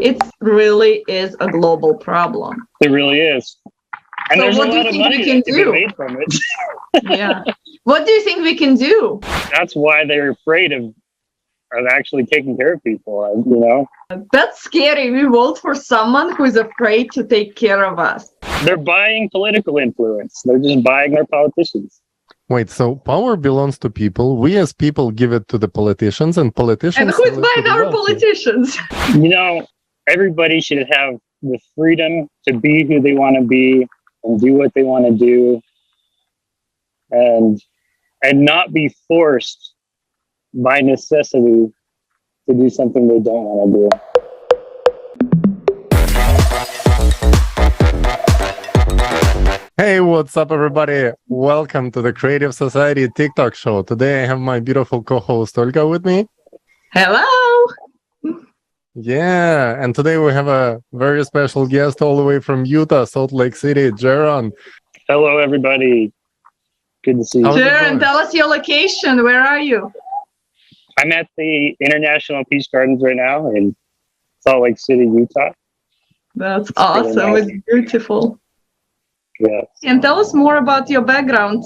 It really is a global problem. It really is. And So there's what a do you lot of think we money can that can be do? made from it. Yeah. What do you think we can do? That's why they're afraid of actually taking care of people, you know? That's scary. We vote for someone who is afraid to take care of us. They're buying political influence. They're just buying our politicians. Wait, so power belongs to people. We as people give it to the politicians, and politicians. And who's sell it to buying the our wealthy. politicians? You know, everybody should have the freedom to be who they want to be and do what they want to do, and not be forced by necessity to do something they don't want to do. Hey, what's up, everybody? Welcome to the Creative Society TikTok show. Today I have my beautiful co-host Olga with me. Hello. Yeah, and today we have a very special guest all the way from Utah, Salt Lake City, Jaron. Hello, everybody. Good to see you. How's it Jaron, going? tell us your location. Where are you? I'm at the International Peace Gardens right now in Salt Lake City, Utah. That's really awesome. nice. It's beautiful. Yes. And tell us more about your background.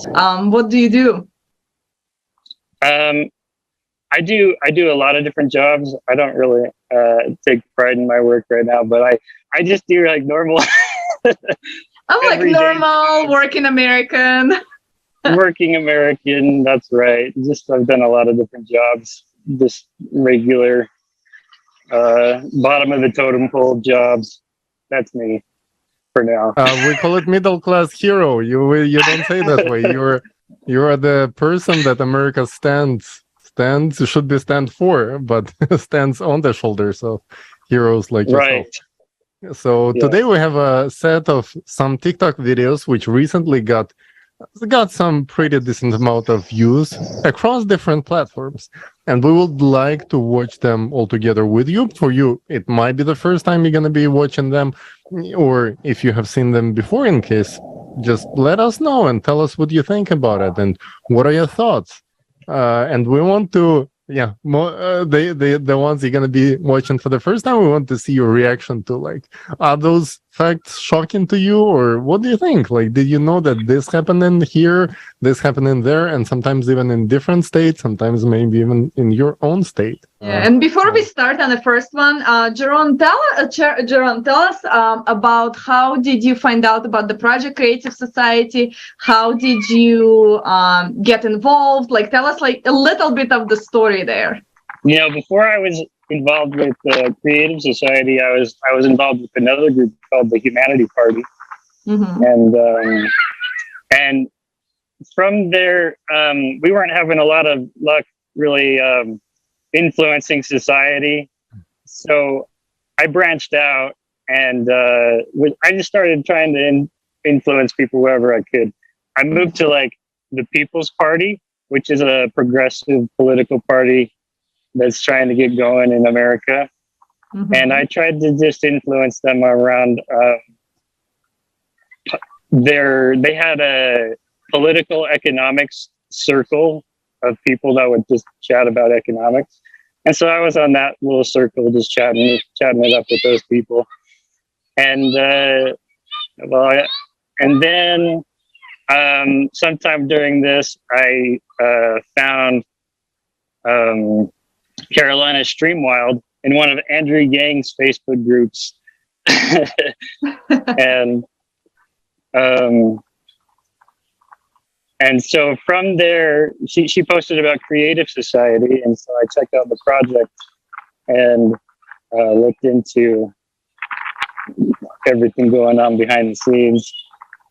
What do you do? I do a lot of different jobs. I don't really take pride in my work right now, but I just do like normal I'm like everyday normal, working American. working American. That's right. Just I've done a lot of different jobs. Just regular bottom of the totem pole jobs. That's me for now. We call it middle class hero. You don't say that way. You're the person that America stands should be stand for, but stands on the shoulders of heroes like yourself. Right. So Yeah. today we have a set of some TikTok videos which recently got some pretty decent amount of views across different platforms, and we would like to watch them all together with you. For you, it might be the first time you're going to be watching them, or if you have seen them before, in case, just let us know and tell us what you think about it and what are your thoughts. And we want to, the ones you're gonna be watching for the first time, we want to see your reaction to, like, are those facts shocking to you, or what do you think? Like, did you know that this happened in here, this happened in there, and sometimes even in different states, sometimes maybe even in your own state? Yeah, and before we start on the first one, Jaron, tell us about how did you find out about the Project Creative Society? How did you get involved? Like, tell us like a little bit of the story there. You know, before I was involved with the Creative Society, I was involved with another group called the Humanity Party, and from there, we weren't having a lot of luck really influencing society. So I branched out, and I just started trying to influence people wherever I could. I moved to like the People's Party, which is a progressive political party that's trying to get going in America. And I tried to just influence them around they had a political economics circle of people that would just chat about economics. And so I was on that little circle, just chatting it up with those people. And then sometime during this, I found Carolina Streamwild in one of Andrew Yang's Facebook groups. And so from there, she posted about Creative Society, and so I checked out the project and looked into everything going on behind the scenes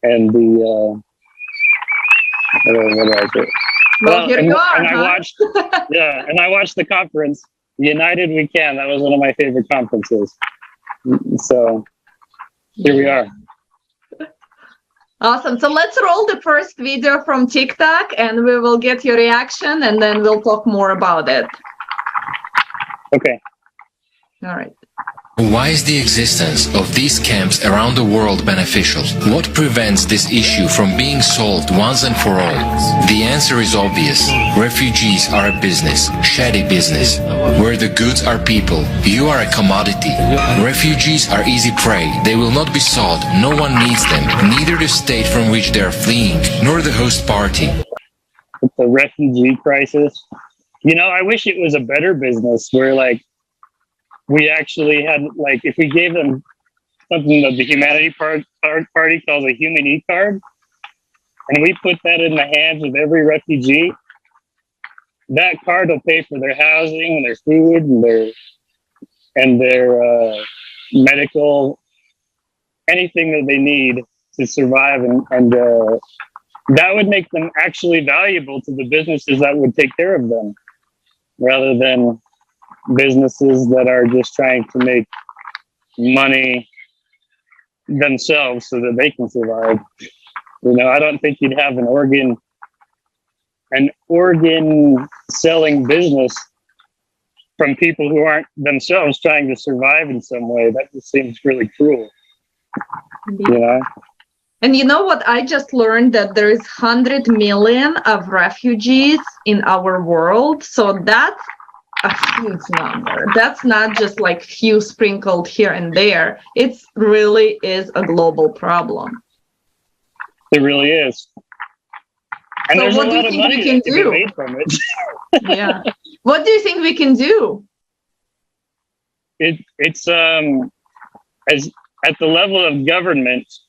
and the what was it? Well, here you are. And I watched the conference, United We Can. That was one of my favorite conferences. So here we are. Awesome. So let's roll the first video from TikTok and we will get your reaction and then we'll talk more about it. Okay. All right. Why is the existence of these camps around the world beneficial? What prevents this issue from being solved once and for all? The answer is obvious. Refugees are a business, shady business, where the goods are people. You are a commodity. Refugees are easy prey. They will not be sought. No one needs them. Neither the state from which they are fleeing, nor the host party. The refugee crisis. You know, I wish it was a better business where like we actually had, like, if we gave them something that the Humanity Party calls a human e-card, and we put that in the hands of every refugee, that card will pay for their housing and their food and their medical, anything that they need to survive, and that would make them actually valuable to the businesses that would take care of them, rather than businesses that are just trying to make money themselves so that they can survive. You know, I don't think you'd have an organ selling business from people who aren't themselves trying to survive in some way. That just seems really cruel. You know? And you know what? I just learned that there is 100 million of refugees in our world. So that's a huge number. That's not just like few sprinkled here and there. It really is a global problem. It really is. And so there's what a do you lot of think money we can that can be do? made from it. Yeah. What do you think we can do? It's as at the level of governments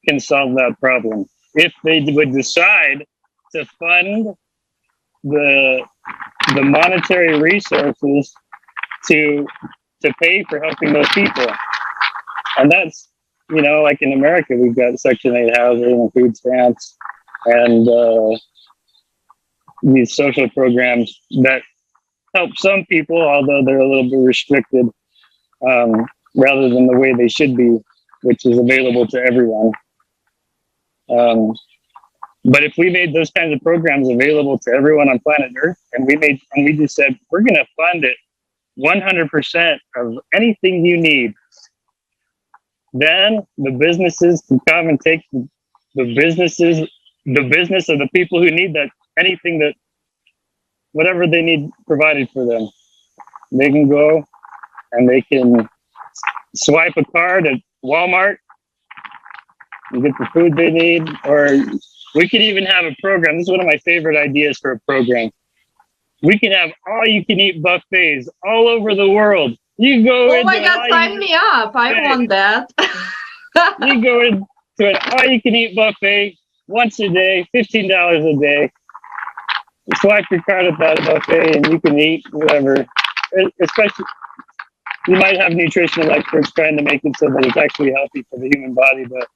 can solve that problem if they would decide to fund the monetary resources to pay for helping those people. And that's, you know, like in America, we've got Section 8 housing and food stamps and these social programs that help some people, although they're a little bit restricted, rather than the way they should be, which is available to everyone. But if we made those kinds of programs available to everyone on planet Earth, and we just said, we're going to fund it 100% of anything you need, then the businesses can come and take the business of the people who need that, anything that, whatever they need provided for them. They can go and they can swipe a card at Walmart and get the food they need. Or we could even have a program. This is one of my favorite ideas for a program. We can have all-you-can-eat buffets all over the world. You go. Oh my God! Sign me up! I want that. You go into an all-you-can-eat buffet once a day, $15 a day. You swipe your card at that buffet, and you can eat whatever. Especially, you might have nutritional experts trying to make it so that it's actually healthy for the human body, but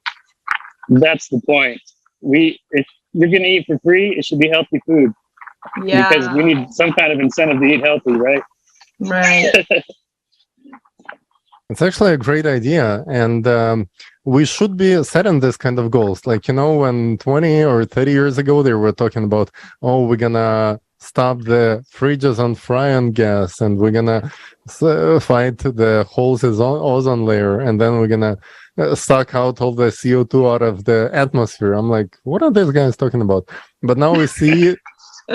that's the point. If you're going to eat for free, it should be healthy food. Yeah. Because we need some kind of incentive to eat healthy, right? Right. It's actually a great idea, and we should be setting this kind of goals. Like, you know, when 20 or 30 years ago, they were talking about, oh, we're gonna stop the fridges on frying gas, and we're gonna fight the holes in ozone layer, and then we're gonna suck out all the CO2 out of the atmosphere. I'm like, what are these guys talking about? But now we see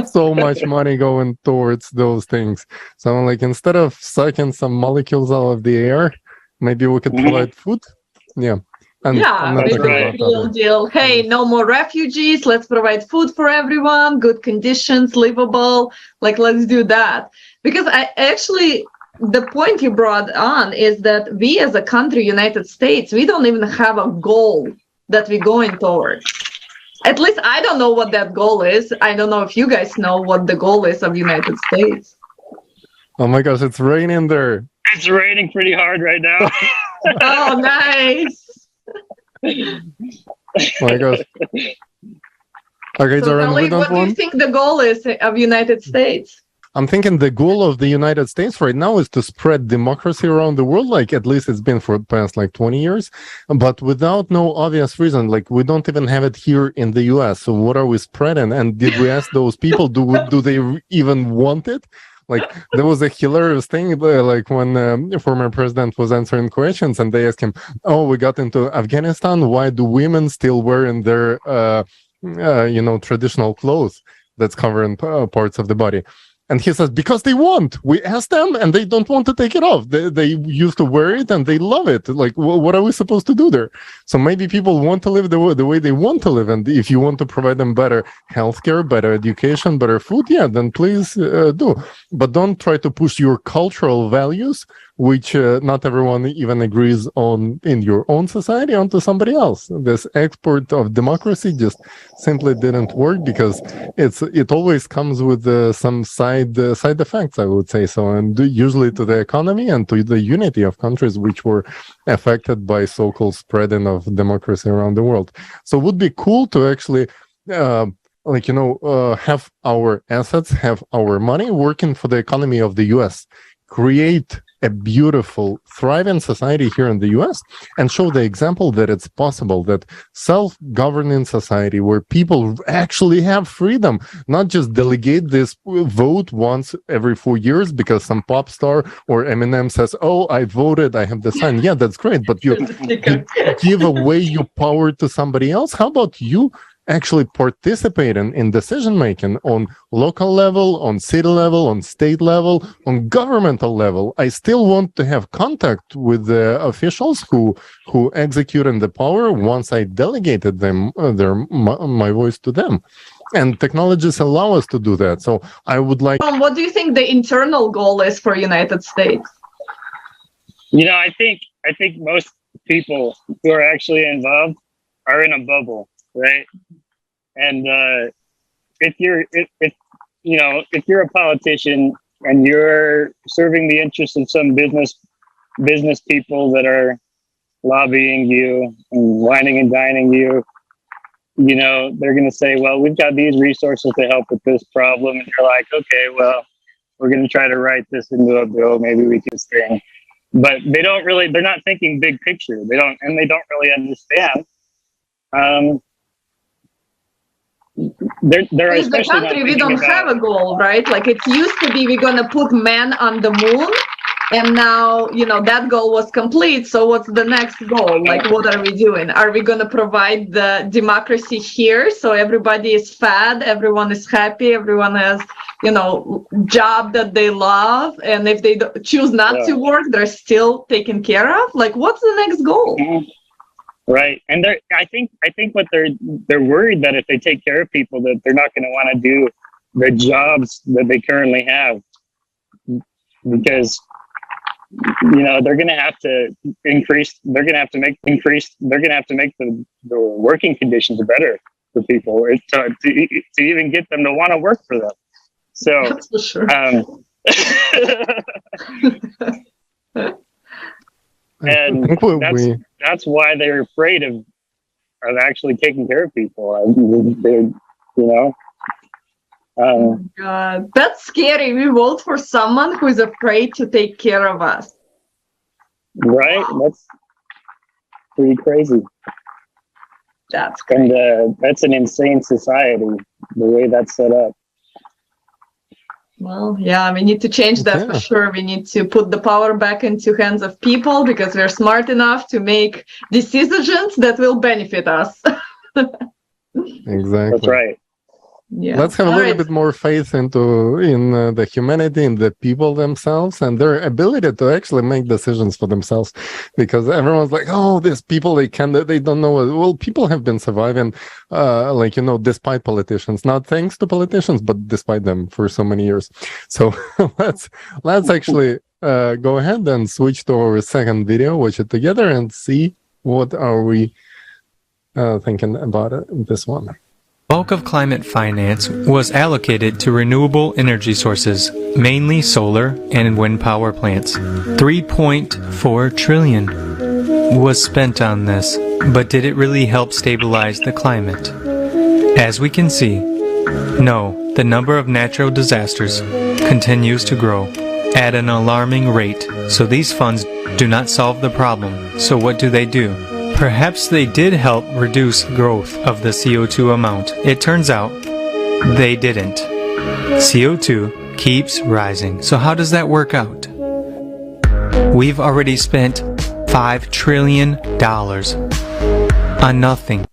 so much money going towards those things. So I'm like, instead of sucking some molecules out of the air, maybe we could provide food. Yeah. And maybe real deal. Hey, no more refugees. Let's provide food for everyone, good conditions, livable. Like, let's do that. Because I actually, the point you brought on is that we as a country, United States, we don't even have a goal that we're going towards. At least I don't know what that goal is. I don't know if you guys know what the goal is of United States. Oh my gosh, it's raining there. It's raining pretty hard right now. Oh, nice. Oh my gosh. Okay, So, Jaron, Khalid, what do you think the goal is of United States? I'm thinking the goal of the United States right now is to spread democracy around the world, like at least it's been for the past like 20 years, but without no obvious reason. Like, we don't even have it here in the US. So what are we spreading? And did we ask those people, do they even want it? Like there was a hilarious thing, like when the former president was answering questions, and they asked him, "Oh, we got into Afghanistan. Why do women still wear in their, traditional clothes that's covering parts of the body?" And he says, because they want. We asked them, and they don't want to take it off. They used to wear it, and they love it. Like, what are we supposed to do there? So maybe people want to live the way they want to live. And if you want to provide them better healthcare, better education, better food, yeah, then please do. But don't try to push your cultural values, which not everyone even agrees on in your own society, onto somebody else. This export of democracy just simply didn't work, because it always comes with some side effects, I would say so, and usually to the economy and to the unity of countries which were affected by so-called spreading of democracy around the world. So it would be cool to actually have our assets, have our money working for the economy of the US, create a beautiful, thriving society here in the US, and show the example that it's possible, that self-governing society where people actually have freedom, not just delegate this vote once every 4 years because some pop star or Eminem says, "Oh, I voted, I have the sign." Yeah, that's great, but you give away your power to somebody else. How about you actually participate in decision making on local level, on city level, on state level, on governmental level? I still want to have contact with the officials who execute the power once I delegated them my voice to them. And technologies allow us to do that. So I would like. What do you think the internal goal is for United States? I think most people who are actually involved are in a bubble, right? And if you're a politician and you're serving the interests of some business people that are lobbying you and whining and dining you, they're going to say, "Well, we've got these resources to help with this problem," and you're like, "Okay, well, we're going to try to write this into a bill. Maybe we can stay." But they're not thinking big picture. They don't really understand. As the country, we don't have a goal, right? Like it used to be, we're gonna put man on the moon, and now that goal was complete. So what's the next goal? Like, what are we doing? Are we gonna provide the democracy here so everybody is fed, everyone is happy, everyone has job that they love, and if they choose not to work, they're still taken care of? Like, what's the next goal? Right, and I think what they're worried that if they take care of people, that they're not going to want to do the jobs that they currently have, because they're going to have to increase. They're going to have to make the working conditions better for people to even get them to want to work for them. So that's for sure. And that's why they're afraid of actually taking care of people. Oh God, that's scary. We vote for someone who is afraid to take care of us. Right? That's pretty crazy. That's crazy. And that's an insane society, the way that's set up. Well, yeah, we need to change that for sure. We need to put the power back into hands of people, because we're smart enough to make decisions that will benefit us. Exactly. That's right. Yeah. Let's have a little bit more faith in the humanity, in the people themselves, and their ability to actually make decisions for themselves. Because everyone's like, "Oh, these people, they don't know." Well, people have been surviving, despite politicians, not thanks to politicians, but despite them for so many years. So let's actually go ahead and switch to our second video, watch it together, and see what are we thinking about this one. Bulk of climate finance was allocated to renewable energy sources, mainly solar and wind power plants. 3.4 trillion was spent on this, but did it really help stabilize the climate? As we can see, no, the number of natural disasters continues to grow at an alarming rate, so these funds do not solve the problem. So what do? Perhaps they did help reduce growth of the CO2 amount. It turns out they didn't. CO2 keeps rising. So how does that work out? We've already spent $5 trillion on nothing.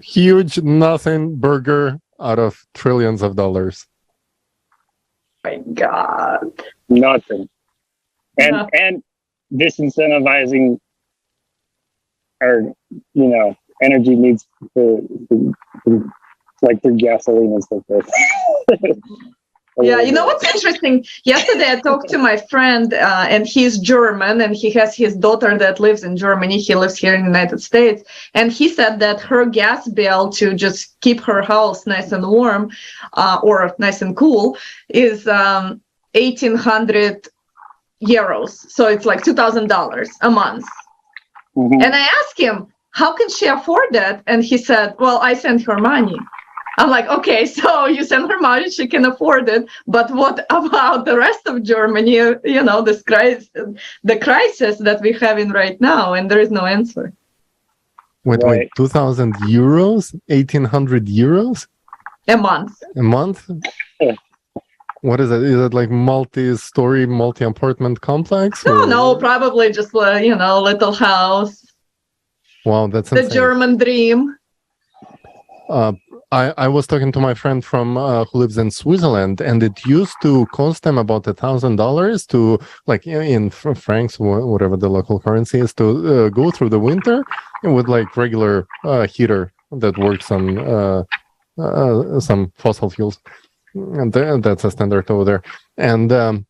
Huge nothing burger out of trillions of dollars. My God. Nothing. And Yeah. and disincentivizing our, energy needs for like for gasoline and stuff like that. Yeah, you know what's interesting? Yesterday, I talked to my friend, and he's German, and he has his daughter that lives in Germany. He lives here in the United States, and he said that her gas bill to just keep her house nice and warm, or nice and cool, is 1,800 euros. So it's like $2,000 a month. Mhm. And I asked him, how can she afford that? And he said, well, I send her money. I'm like, okay, so you send her money, she can afford it. But what about the rest of Germany? This crisis, the crisis that we're having right now, and there is no answer. Wait, Right. 2,000 euros? 1,800 euros A month. a month? Yeah. What is it? Is it like multi-story, multi-apartment complex? No, probably just little house. Wow, that's The insane. German dream. I was talking to my friend from who lives in Switzerland, and it used to cost them about $1,000 to, like, in francs, whatever the local currency is, to go through the winter with like regular heater that works on some fossil fuels, and that's a standard over there. And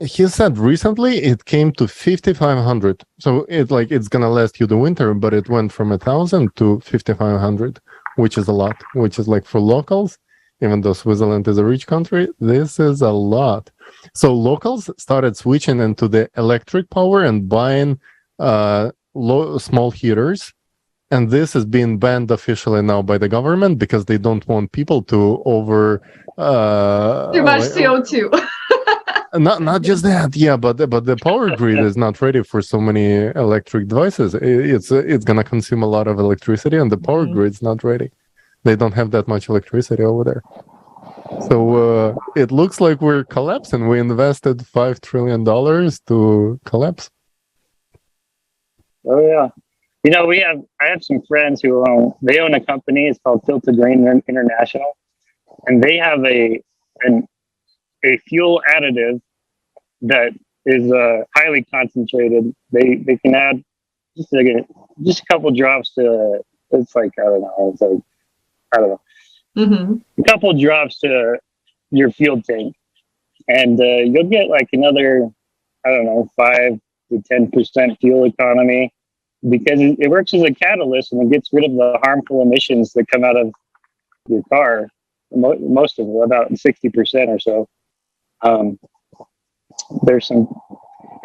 he said recently it came to 5,500. So it's gonna last you the winter, but it went from 1,000 to 5,500. Which is a lot, which is like for locals, even though Switzerland is a rich country, this is a lot. So locals started switching into the electric power and buying small heaters. And this is being banned officially now by the government because they don't want people to Too much CO2. Not just that, yeah, but the power grid is not ready for so many electric devices. It's gonna consume a lot of electricity, and the power grid's not ready. They don't have that much electricity over there. So it looks like we're collapsing. We invested $5 trillion to collapse. Oh yeah. I have some friends who own a company. It's called Tilted Green International, and they have a fuel additive that is highly concentrated. They can add just a couple drops to. It's like I don't know. Mm-hmm. A couple drops to your fuel tank, and you'll get like another 5 to 10% fuel economy because it works as a catalyst and it gets rid of the harmful emissions that come out of your car. Most of them, about 60% or so. There's some,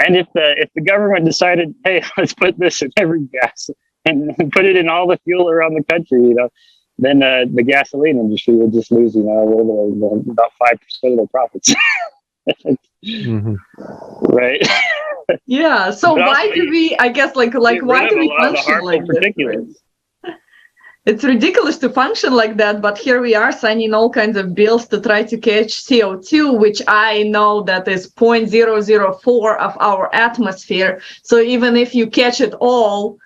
and if the government decided, hey, let's put this in every gas and put it in all the fuel around the country, then the gasoline industry would just lose, about 5% of their profits. Mm-hmm. Right. Yeah. So But why also, do we? I guess why do we function like this? It's ridiculous to function like that, but here we are signing all kinds of bills to try to catch CO2, which I know that is 0.004 of our atmosphere. So even if you catch it all,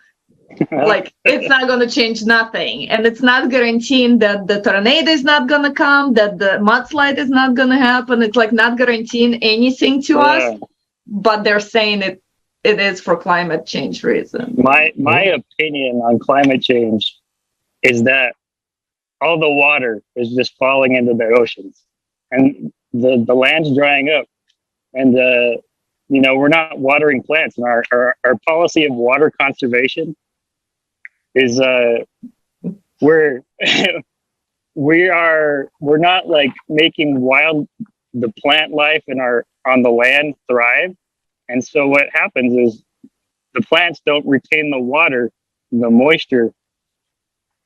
it's not going to change nothing. And it's not guaranteeing that the tornado is not going to come, that the mudslide is not going to happen. It's not guaranteeing anything to us, but they're saying it is for climate change reasons. My opinion on climate change is that all the water is just falling into the oceans, and the land's drying up, and we're not watering plants, and our policy of water conservation is we're not like making the plant life on the land thrive, and so what happens is the plants don't retain the water, the moisture.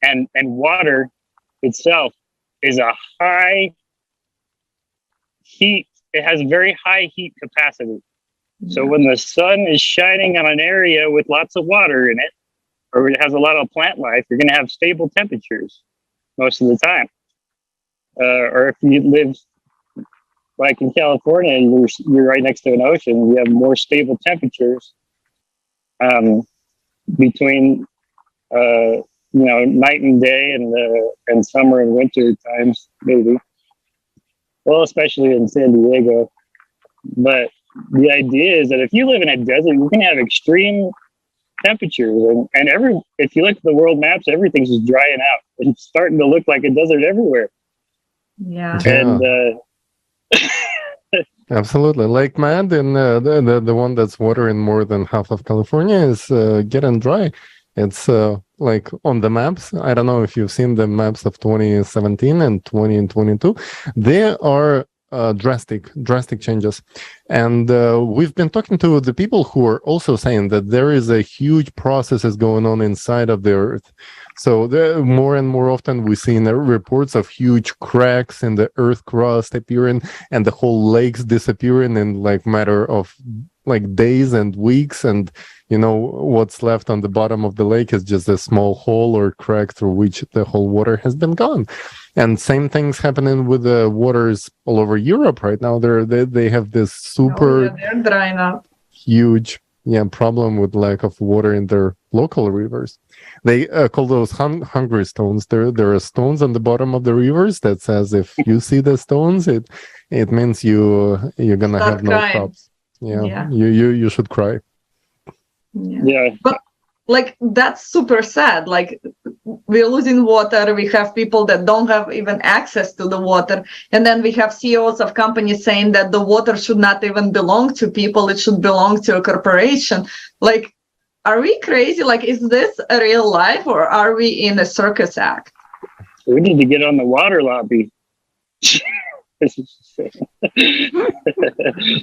And water itself is a high heat. It has very high heat capacity. So when the sun is shining on an area with lots of water in it, or it has a lot of plant life, you're going to have stable temperatures most of the time. or if you live like in California and you're right next to an ocean, you have more stable temperatures between night and day and summer and winter times maybe. Well, especially in San Diego. But the idea is that if you live in a desert, you can have extreme temperatures, and if you look at the world maps, everything's just drying out. It's starting to look like a desert everywhere. Yeah. And Absolutely. Lake Mad and the one that's watering more than half of California is getting dry. It's like on the maps. I don't know if you've seen the maps of 2017 and 2022. They are drastic changes. And we've been talking to the people who are also saying that there is a huge processes going on inside of the Earth. So more and more often we see reports of huge cracks in the Earth crust appearing and the whole lakes disappearing in like matter of like days and weeks. And what's left on the bottom of the lake is just a small hole or crack through which the whole water has been gone. And same things happening with the waters all over Europe right now. They have this super they're drying up. huge problem with lack of water in their local rivers. They call those hungry stones. There are stones on the bottom of the rivers that says if you see the stones, it means you're gonna have no crops. You should cry. Yeah. But like that's super sad. Like we're losing water. We have people that don't have even access to the water, and then we have CEOs of companies saying that the water should not even belong to people. It should belong to a corporation. Like, are we crazy? Like, is this a real life, or are we in a circus act? We need to get on the water lobby.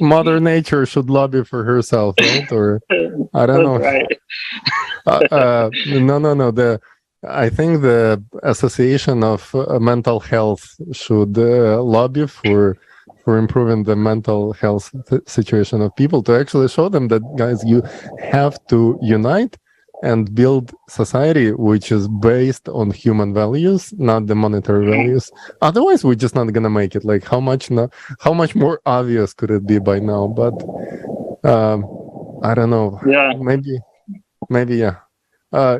Mother Nature should lobby for herself, right? Or I don't know. Right. No. I think the Association of Mental Health should lobby for improving the mental health situation of people, to actually show them that, guys, you have to unite and build society which is based on human values, not the monetary values. Otherwise, we're just not gonna make it. Like, how much more obvious could it be by now? But I don't know. Yeah. Maybe yeah.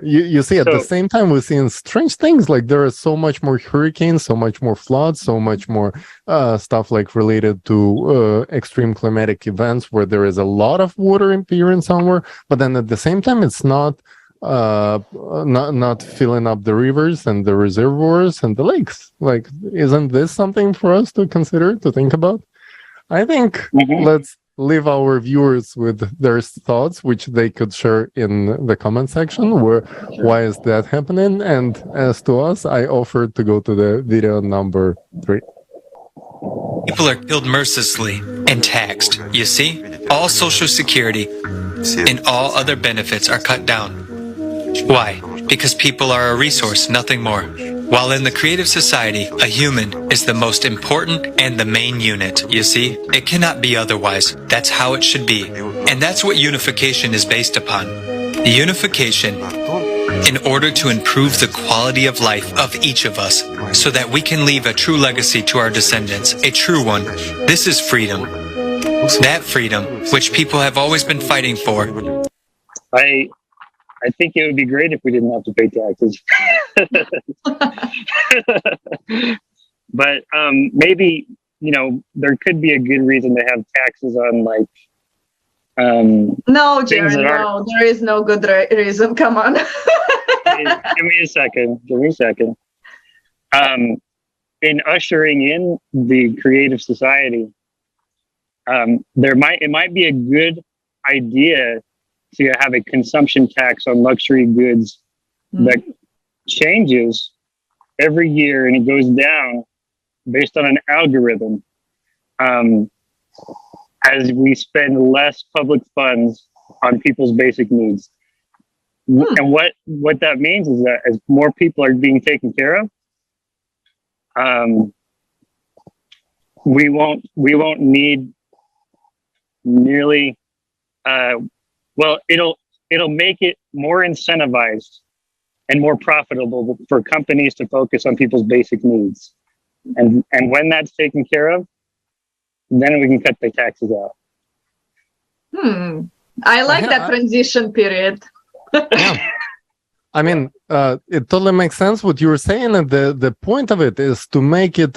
You see, at the same time, we're seeing strange things. Like there is so much more hurricanes, so much more floods, so much more stuff like related to extreme climatic events where there is a lot of water appearing somewhere. But then at the same time, it's not filling up the rivers and the reservoirs and the lakes. Like, isn't this something for us to consider, to think about? I think let's leave our viewers with their thoughts, which they could share in the comment section. Why is that happening? And as to us, I offered to go to the video number 3. People are killed mercilessly and taxed. You see, all Social Security and all other benefits are cut down. Why? Because people are a resource, nothing more. While in the creative society, a human is the most important and the main unit. You see, it cannot be otherwise. That's how it should be. And that's what unification is based upon. Unification in order to improve the quality of life of each of us so that we can leave a true legacy to our descendants, a true one. This is freedom. That freedom, which people have always been fighting for. I think it would be great if we didn't have to pay taxes. But maybe, there could be a good reason to have taxes on like no, Jaron, no, there is no good reason. Come on. Give me a second. In ushering in the creative society, it might be a good idea to have a consumption tax on luxury goods that changes every year, and it goes down based on an algorithm as we spend less public funds on people's basic needs. And what that means is that as more people are being taken care of, we won't need nearly it'll make it more incentivized and more profitable for companies to focus on people's basic needs. And when that's taken care of, then we can cut the taxes out. I like that transition period. Yeah. I mean, it totally makes sense what you were saying, and the point of it is to make it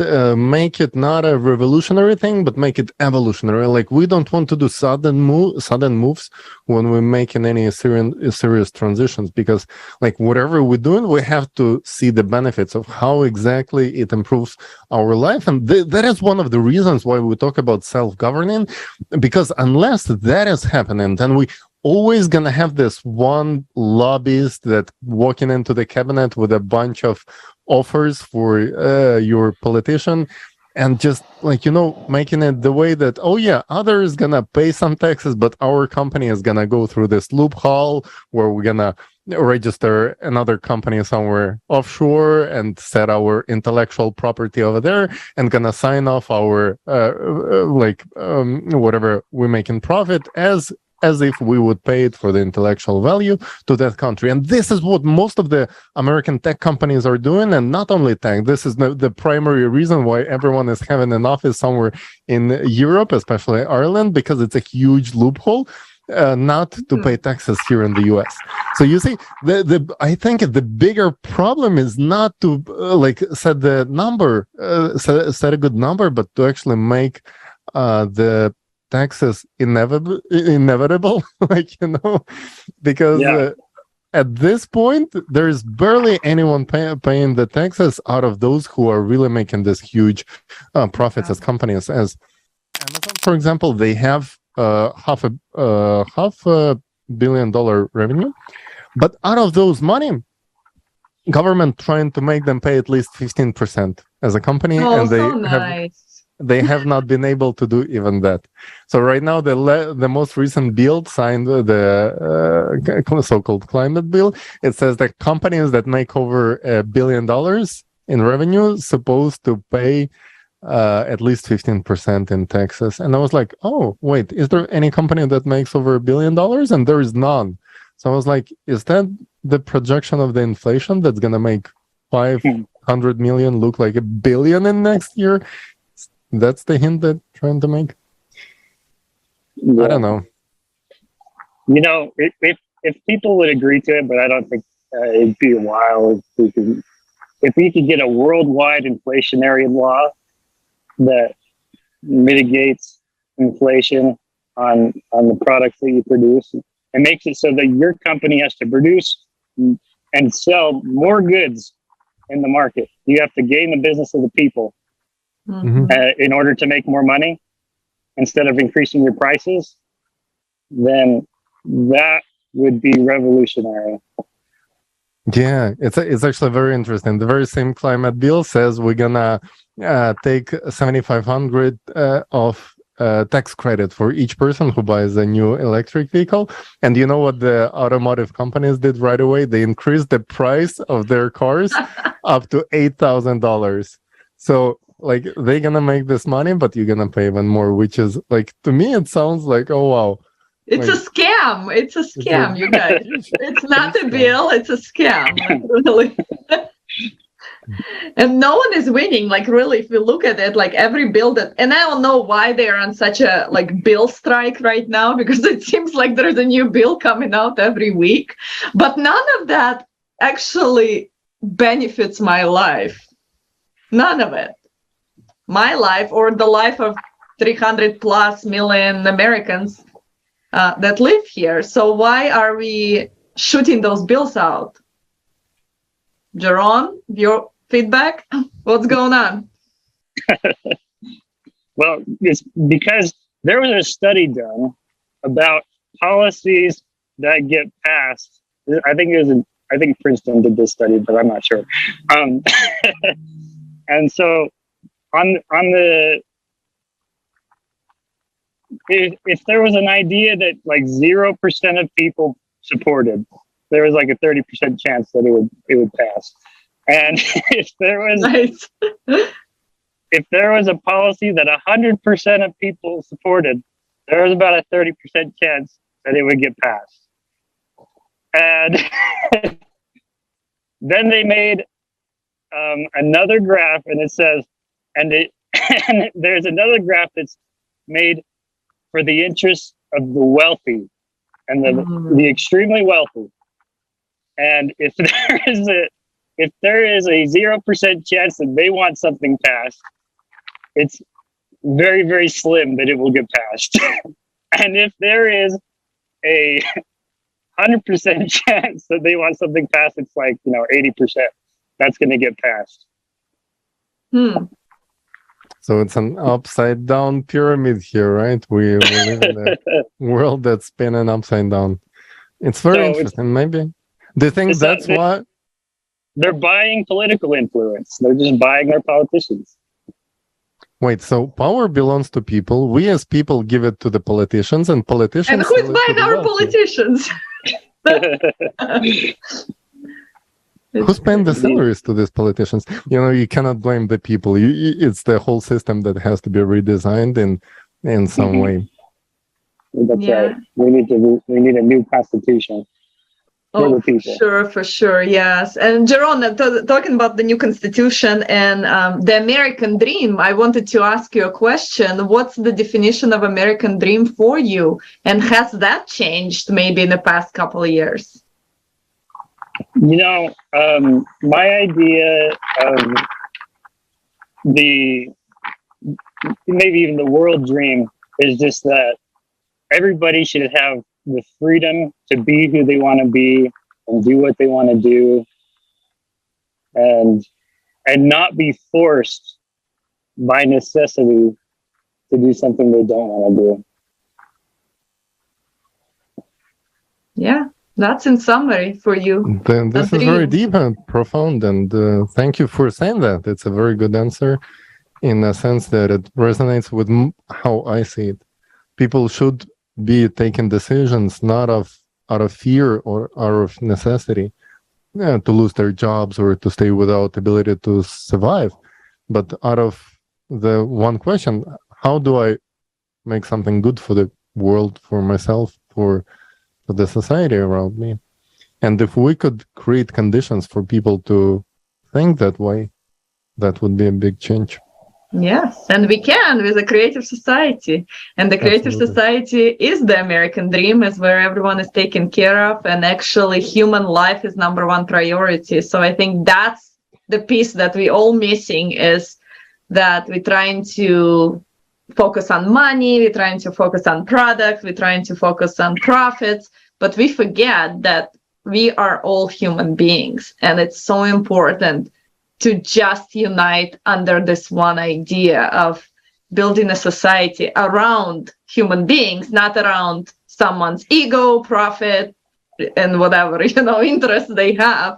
not a revolutionary thing, but make it evolutionary. Like, we don't want to do sudden moves when we're making any serious transitions, because like whatever we're doing, we have to see the benefits of how exactly it improves our life, and that is one of the reasons why we talk about self-governing, because unless that is happening, then we always gonna have this one lobbyist that walking into the cabinet with a bunch of offers for your politician, and just like, making it the way that, oh yeah, others gonna pay some taxes, but our company is gonna go through this loophole where we're gonna register another company somewhere offshore and set our intellectual property over there, and gonna sign off our whatever we make in profit as if we would pay it for the intellectual value to that country. And this is what most of the American tech companies are doing. And not only tech, this is the primary reason why everyone is having an office somewhere in Europe, especially Ireland, because it's a huge loophole not to pay taxes here in the US. So you see, I think the bigger problem is not to set the number, set a good number, but to actually make the taxes inevitable, because at this point there's barely anyone paying the taxes out of those who are really making this huge profits as companies. As Amazon, for example, they have half a billion dollar revenue, but out of those money, government trying to make them pay at least 15% as a company, and they have not been able to do even that. So right now, the most recent bill signed, the so-called climate bill, it says that companies that make over $1 billion in revenue supposed to pay at least 15% in taxes. And I was like, oh, wait, is there any company that makes over $1 billion? And there is none. So I was like, is that the projection of the inflation that's going to make 500 million look like $1 billion in next year? That's the hint that trying to make. I don't know. If people would agree to it, but I don't think it'd be a while if we could get a worldwide inflationary law that mitigates inflation on the products that you produce, and makes it so that your company has to produce and sell more goods in the market. You have to gain the business of the people. In order to make more money instead of increasing your prices, then that would be revolutionary. Yeah, it's actually very interesting. The very same climate bill says we're gonna take 7,500 of tax credit for each person who buys a new electric vehicle. And you know what the automotive companies did right away? They increased the price of their cars up to $8,000. So like, they're gonna make this money, but you're gonna pay even more, which is like, to me it sounds like, oh wow, it's a scam. It's a scam, you guys. It's not a bill, it's a scam, like, really. And no one is winning. Like, really, if you look at it, like every bill and I don't know why they're on such a bill strike right now, because it seems like there's a new bill coming out every week, but none of that actually benefits my life. None of it. My life, or the life of 300 plus million Americans that live here. So why are we shooting those bills out? Jaron, your feedback? What's going on? Well, it's because there was a study done about policies that get passed. I think Princeton did this study, but I'm not sure. And so if there was an idea that like 0% of people supported, there was like a 30% chance that it would pass. And if there was a policy that 100% of people supported, there was about a 30% chance that it would get passed. And then they made another graph, and it says and it and there's another graph that's made for the interests of the wealthy and the extremely wealthy. And if there is a 0% chance that they want something passed, it's very, very slim that it will get passed. And if there is a 100% chance that they want something passed, it's like, 80% that's going to get passed. So it's an upside down pyramid here, right? We live in a world that's spinning upside down. It's very interesting. Maybe. Do you think that's why? They're buying political influence. They're just buying our politicians. Wait, so power belongs to people. We as people give it to the politicians, and politicians. And who's buying our politicians? Who's paying the salaries to these politicians? You cannot blame the people. It's the whole system that has to be redesigned in some way. That's right. We need a new constitution. Oh, for sure, yes. And Jaron, talking about the new constitution and the American dream, I wanted to ask you a question. What's the definition of American dream for you? And has that changed maybe in the past couple of years? My idea of maybe even the world dream is just that everybody should have the freedom to be who they want to be and do what they want to do, and not be forced by necessity to do something they don't want to do. Yeah. That's in summary for you. This is very deep and profound, and thank you for saying that. It's a very good answer in a sense that it resonates with how I see it. People should be taking decisions not out of fear or out of necessity to lose their jobs or to stay without ability to survive, but out of the one question: how do I make something good for the world, for myself, for the society around me? And if we could create conditions for people to think that way, that would be a big change. Yes, and we can with a creative society. And the creative society is the American dream, is where everyone is taken care of, and actually human life is number one priority. So I think that's the piece that we all missing, is that we're trying to focus on money, we're trying to focus on products, we're trying to focus on profits, but we forget that we are all human beings, and it's so important to just unite under this one idea of building a society around human beings, not around someone's ego, profit, and whatever, interests they have.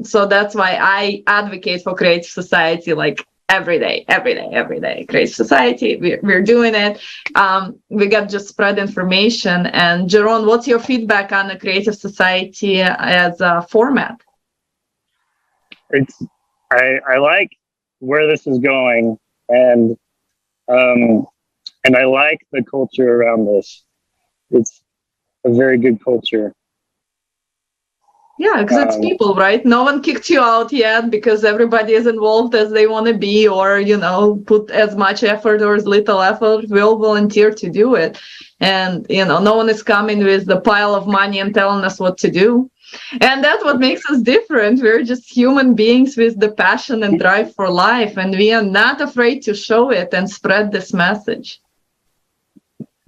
So that's why I advocate for creative society, like every day, creative society, we're doing it. We got just spread information. And Jaron, what's your feedback on the creative society as a format? I like where this is going, and I like the culture around this. It's a very good culture. Yeah, because it's people, right? No one kicked you out yet because everybody is involved as they want to be, or, put as much effort or as little effort. We all volunteer to do it. And, no one is coming with the pile of money and telling us what to do. And that's what makes us different. We're just human beings with the passion and drive for life. And we are not afraid to show it and spread this message.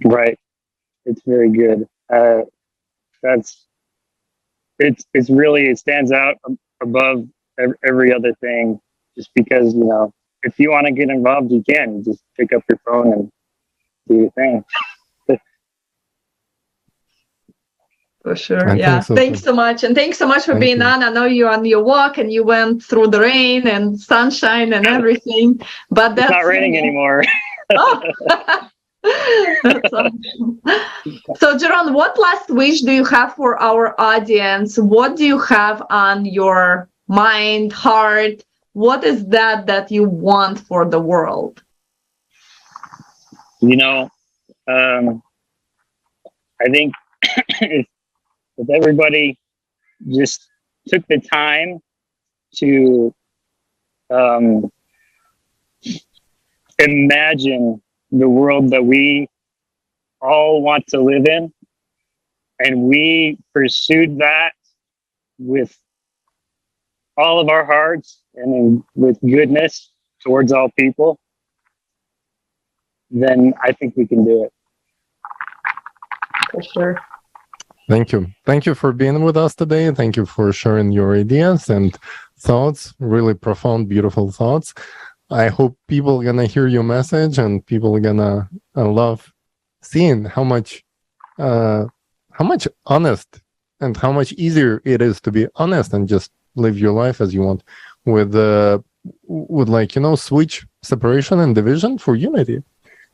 Right. It's very good. It's really, it stands out above every other thing, just because, if you want to get involved, you can. You just pick up your phone and do your thing. For sure. Yeah. Thanks so much. And thanks so much for being on. I know you're on your walk and you went through the rain and sunshine and everything, but that's it's not raining anymore. Oh. That's awesome. So Jaron, what last wish do you have for our audience? What do you have on your mind, heart? What is that you want for the world? I think if everybody just took the time to imagine the world that we all want to live in, and we pursued that with all of our hearts and with goodness towards all people, then I think we can do it. For sure. Thank you. Thank you for being with us today. Thank you for sharing your ideas and thoughts, really profound, beautiful thoughts. I hope people are gonna hear your message, and people are gonna love seeing how much honest and how much easier it is to be honest and just live your life as you want with like, switch separation and division for unity.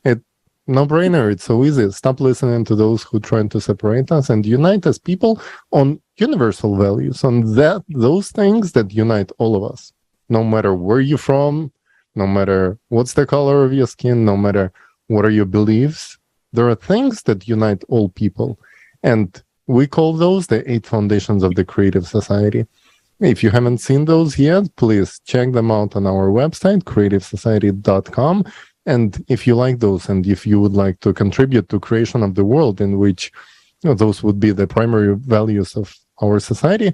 It no brainer. It's so easy. Stop listening to those who trying to separate us and unite as people on universal values, on those things that unite all of us, no matter where you're from, no matter what's the color of your skin, no matter what are your beliefs. There are things that unite all people, and we call those the 8 foundations of the creative society. If you haven't seen those yet, please check them out on our website, creativesociety.com. And if you like those, and if you would like to contribute to creation of the world in which those would be the primary values of our society,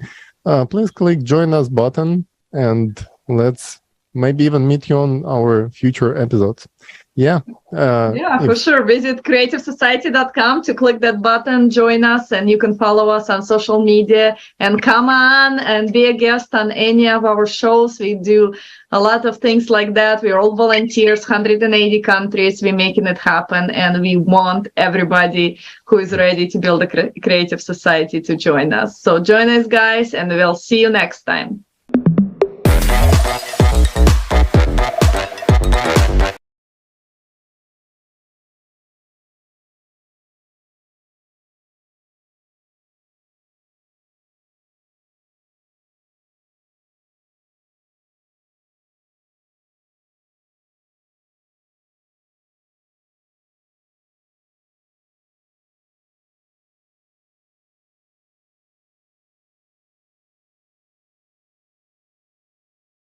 please click join us button, and let's maybe even meet you on our future episodes. Yeah. For sure. Visit creativesociety.com to click that button, join us, and you can follow us on social media and come on and be a guest on any of our shows. We do a lot of things like that. We're all volunteers, 180 countries. We're making it happen, and we want everybody who is ready to build a creative society to join us. So join us, guys, and we'll see you next time.